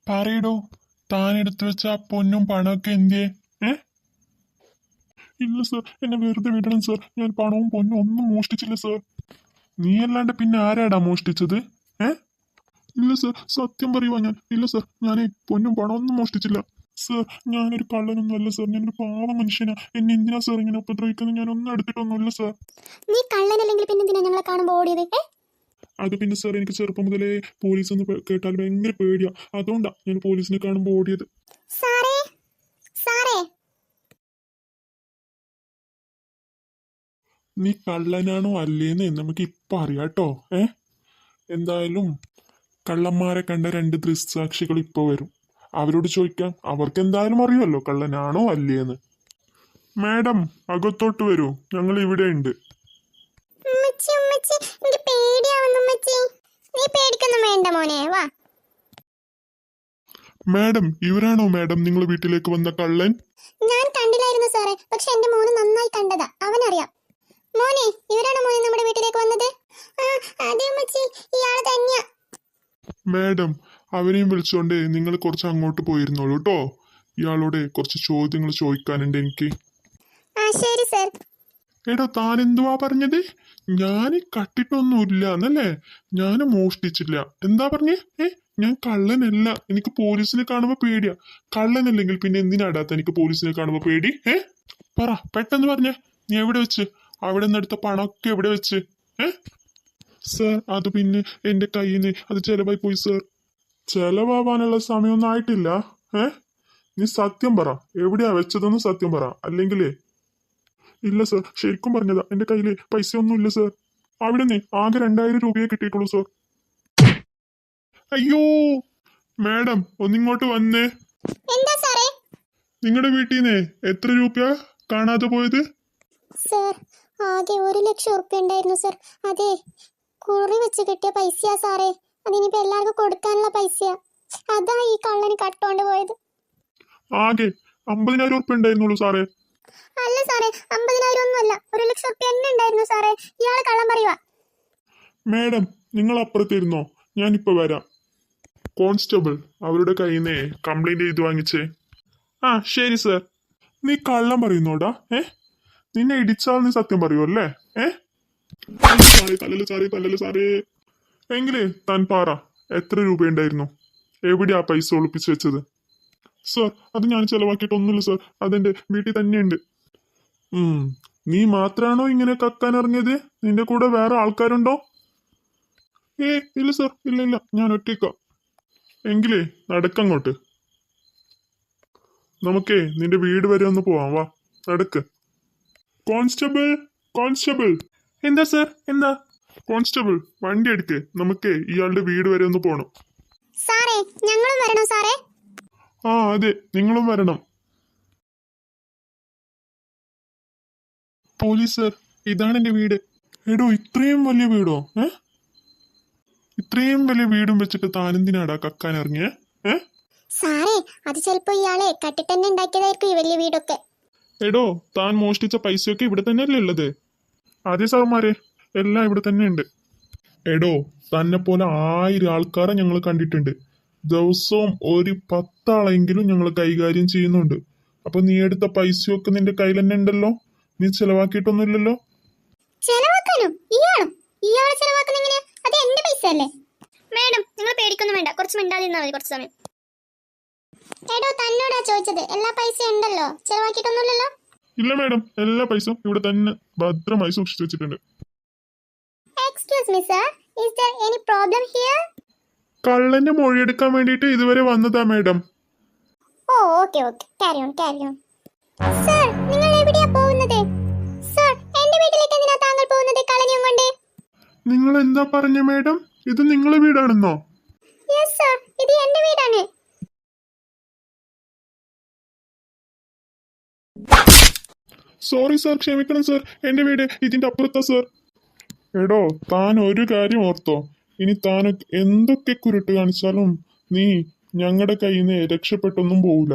പറയടോ, താൻ എടുത്തു വെച്ച ആ പൊന്നും പണമൊക്കെ എന്തിയെ? ഏ ഇല്ല സർ, എന്നെ വെറുതെ വിടണം സർ. ഞാൻ പണവും പൊന്നും ഒന്നും മോഷ്ടിച്ചില്ല സർ. നീ അല്ലാണ്ട് പിന്നെ ആരാടാ മോഷ്ടിച്ചത്? ഏ ഇല്ല സർ, സത്യം പറയുവാ ഞാൻ. ഇല്ല സർ, ഞാൻ പൊന്നും പണവും ഒന്നും മോഷ്ടിച്ചില്ല സർ. ഞാനൊരു കള്ളനൊന്നും അല്ല സർ. ഞാനൊരു പാവ മനുഷ്യനാ. എന്നെ എന്തിനാ സർ ഇങ്ങനെ ഉപദ്രവിക്കുന്നത്? ഞാൻ ഒന്നും എടുത്തിട്ടൊന്നുമില്ല സർ. നീ കള്ളനല്ലെങ്കിൽ പിന്നെ എന്തിനാ ഞങ്ങളെ കാണുമ്പോ ഓടിയത്? അത് പിന്നെ സർ, എനിക്ക് ചെറുപ്പം മുതലേ പോലീസ് എന്ന് കേട്ടാൽ ഭയങ്കര പേടിയാ. അതുകൊണ്ടാ ഞാൻ പോലീസിനെ കാണുമ്പോൾ ഓടിയത്. സാറേ സാറേ നീ കള്ളനാണോ അല്ലേന്ന് നമുക്ക് ഇപ്പൊ അറിയാട്ടോ. എന്തായാലും കള്ളന്മാരെ കണ്ട 2 ദൃക്സാക്ഷികൾ ഇപ്പൊ വരും. അവരോട് ചോദിക്കാം. അവർക്ക് എന്തായാലും അറിയുമല്ലോ കള്ളനാണോ അല്ലേന്ന്. മാഡം, അകത്തോട്ട് വരൂ, ഞങ്ങൾ ഇവിടെ ഉണ്ട്. ഉമ്മച്ചി ഉമ്മച്ചി എനിക്ക് പേടിയാവുന്നു ഉമ്മച്ചി. നീ പേടിക്കൊന്നും വേണ്ട മോനെ, വാ. മാഡം, ഇവരാണോ മാഡം നിങ്ങൾ വീട്ടിലേക്ക് വന്ന കള്ളൻ? ഞാൻ കണ്ടില്ലായിരുന്നു സാറേ, പക്ഷെ എന്റെ മോന് നന്നായി കണ്ടതാ, അവനറിയാം. മോനെ, ഇവരാണോ മോനെ നമ്മുടെ വീട്ടിലേക്ക് വന്നത്? ആ അതെ ഉമ്മച്ചി, ഇയാള് തന്നെയാ. മാഡം, അവരെയും വിളിച്ചോണ്ട് നിങ്ങൾ കുറച്ച് അങ്ങോട്ട് പോയിരുന്നോളൂ കേട്ടോ. ഇയാളോട് കുറച്ച് ചോദ്യങ്ങൾ ചോദിക്കാനുണ്ട് എനിക്ക്. ആ ശരി സർ. എടോ, താൻ എന്തുവാ പറഞ്ഞത്? ഞാൻ കട്ടിട്ടൊന്നുമില്ല എന്നല്ലേ? ഞാൻ മോഷ്ടിച്ചില്ല. എന്താ പറഞ്ഞേ? ഞാൻ കള്ളനല്ല. എനിക്ക് പോലീസിനെ കാണുമ്പോ പേടിയാ. കള്ളനല്ലെങ്കിൽ പിന്നെ എന്തിനാടാ തനിക്ക് പോലീസിനെ കാണുമ്പോ പേടി? പറ, പെട്ടെന്ന് പറഞ്ഞേ. നീ എവിടെ വെച്ച്? അവിടെ നിന്ന് എടുത്ത പണമൊക്കെ എവിടെ വെച്ച്? സർ, അത് പിന്നെ എന്റെ കയ്യിൽ നിന്ന് അത് ചെലവായി പോയി സർ. ചെലവാവാനുള്ള സമയമൊന്നും ആയിട്ടില്ല. നീ സത്യം പറ, എവിടെയാ വെച്ചതെന്ന് സത്യം പറ. അല്ലെങ്കിലേ. ഇല്ല സർ, ശരിക്കും പറഞ്ഞതാ. എന്റെ കയ്യില് പൈസ ഒന്നും ഇല്ല സർ. അവിടെ നിന്ന് ആകെ 2000 രൂപയെ കിട്ടിയിട്ടുള്ളൂ സർ. അയ്യോ മാഡം, ഒന്നിങ്ങോട്ട് വന്നേ. എന്താ സാറേ? നിങ്ങളുടെ വീട്ടിൽ നിന്ന് എത്ര രൂപ കാണാതെ പോയത്? സർ, ആകെ 1,00,000 ഉറുപ്പ്യ ഉണ്ടായിരുന്നു സർ. അതെ, കുറി വെച്ച് കിട്ടിയ പൈസയാ സാറേ. അതിനിപ്പോ എല്ലാവർക്കും കൊടുക്കാനുള്ള പൈസയാ. അതാ ഈ കള്ളന് കട്ടോണ്ട് പോയത്. ആകെ 50,000 ഉറുപ്പ്യ ഉണ്ടായിരുന്നുള്ളൂ സാറേ. അല്ല സാറേ, 50,000 ഒന്നുമല്ല, 1,00,000 ഉറുപ്പ്യ തന്നെ ഉണ്ടായിരുന്നു സാറേ. ഇയാള് കള്ളം പറയുവാ. മാഡം, നിങ്ങൾ അപ്പുറത്തിരുന്നോ, ഞാനിപ്പോ വരാം. കോൺസ്റ്റബിൾ, അവരുടെ കയ്യിൽ നിന്ന് കംപ്ലൈന്റ് ചെയ്ത് വാങ്ങിച്ചേ. ആ ശരി സർ. നീ കള്ളം പറയുന്നോടാ? നിന്നെ ഇടിച്ചാൽ നീ സത്യം പറയുമല്ലേ? സാറേ, തല്ലല് സാറേ, തല്ലല് സാറേ. എങ്കിലേ താൻ പാറ, എത്ര രൂപയുണ്ടായിരുന്നു? എവിടെയാ പൈസ ഒളിപ്പിച്ചു വെച്ചത്? സർ, അത് ഞാൻ ചെലവാക്കിയിട്ടൊന്നുമില്ല സർ. അതെന്റെ വീട്ടിൽ തന്നെയുണ്ട്. നീ മാത്രാണോ ഇങ്ങനെ കക്കാൻ ഇറങ്ങിയത്? നിന്റെ കൂടെ വേറെ ആൾക്കാരുണ്ടോ? ഇല്ല സർ, ഇല്ല ഇല്ല, ഞാൻ ഒറ്റയ്ക്ക. എങ്കിലേ നടക്കങ്ങോട്ട്. നമുക്കേ നിന്റെ വീട് വരെ ഒന്ന് പോവാം, വാ നടക്ക്. Constable, constable. എന്താ സർ, എന്താ? കോൺസ്റ്റബിൾ, വണ്ടി എടുക്ക്, നമുക്കേ ഇയാളുടെ വീട് വരെ ഒന്ന് പോണം. സാറേ, ഞങ്ങളും വരണോ സാറേ? ആ അതെ, നിങ്ങളും വരണം. പോലീസ് സർ, ഇതാണ് എന്റെ വീട്. എടോ, ഇത്രയും വലിയ വീടോ? ഇത്രയും വലിയ വീടും വെച്ചിട്ട് താനെന്തിനാടാ കക്കാൻ ഇറങ്ങിയ? സാറേ, അത് ചിലപ്പോ ഇയാളെ കട്ടിട്ടന്നെ ഉണ്ടാക്കിയതായിരിക്കും ഈ വലിയ വീടൊക്കെ. എടോ, താൻ മോഷ്ടിച്ച പൈസയൊക്കെ ഇവിടെ തന്നെയല്ലേ ഉള്ളത്? അതെ സാർമാരെ, എല്ലാം ഇവിടെ തന്നെ ഉണ്ട്. എടോ, തന്നെ പോലെ 1000 ആൾക്കാരെ ഞങ്ങൾ കണ്ടിട്ടുണ്ട്. ദിവസവും ഒരു 10 ആളെങ്കിലും ഞങ്ങൾ കൈകാര്യം ചെയ്യുന്നുണ്ട്. അപ്പൊ നീ എടുത്ത പൈസയൊക്കെ നിന്റെ കയ്യിൽ തന്നെ ഉണ്ടല്ലോ. നീ ചെലവാക്കിയിട്ടൊന്നുമില്ലല്ലോ. ചെലവാക്കാനോ? ഇയാള് ചെലവാക്കുന്ന എങ്ങനെയാ? അത് എന്റെ പൈസ അല്ലേ? മാഡം, നിങ്ങൾ പേടിക്കൊന്നും വേണ്ട, കുറച്ച് മിണ്ടാതിരുന്നാ മതി കുറച്ച് സമയം. എടോ, തന്നോടാ ചോദിച്ചത്. എല്ലാ പൈസ ഉണ്ടല്ലോ, ചെലവാക്കിയിട്ടൊന്നുമില്ലല്ലോ. ഇല്ല മാഡം, എല്ലാ പൈസയും ഇവിടെ തന്നെ ഭദ്രമായി സൂക്ഷിച്ചു വെച്ചിട്ടുണ്ട്. Excuse me sir, is there any problem here? കള്ളന്റെ മൊഴിയെടുക്കാൻ വേണ്ടിയിട്ട് ഇതുവരെ വന്നതാ madam. Oh okay okay, carry on carry on. Sir, നിങ്ങൾ എവിടെയാ പോകുന്നത്? സർ, എന്റെ വീട്ടിലേക്ക് എന്തിനാ താങ്കൾ പോകുന്നത് കളഞ്ഞും കൊണ്ട്? നിങ്ങൾ എന്താ പറഞ്ഞ മാഡം? ഇത് നിങ്ങളെ വീടാണെന്നോ? യെസ് സർ, ഇത് എന്റെ വീടാണ്. സോറി സാർ, ക്ഷമിക്കണം സാർ. എന്റെ വീട് ഇതിന്റെ അപ്പുറത്താ സാർ. എടോ, താൻ ഒരു കാര്യം ഓർത്തോ. ഇനി താൻ എന്തൊക്കെ കുരുട്ട് കാണിച്ചാലും നീ ഞങ്ങളുടെ കയ്യിൽ നിന്ന് രക്ഷപ്പെട്ടൊന്നും പോവില്ല.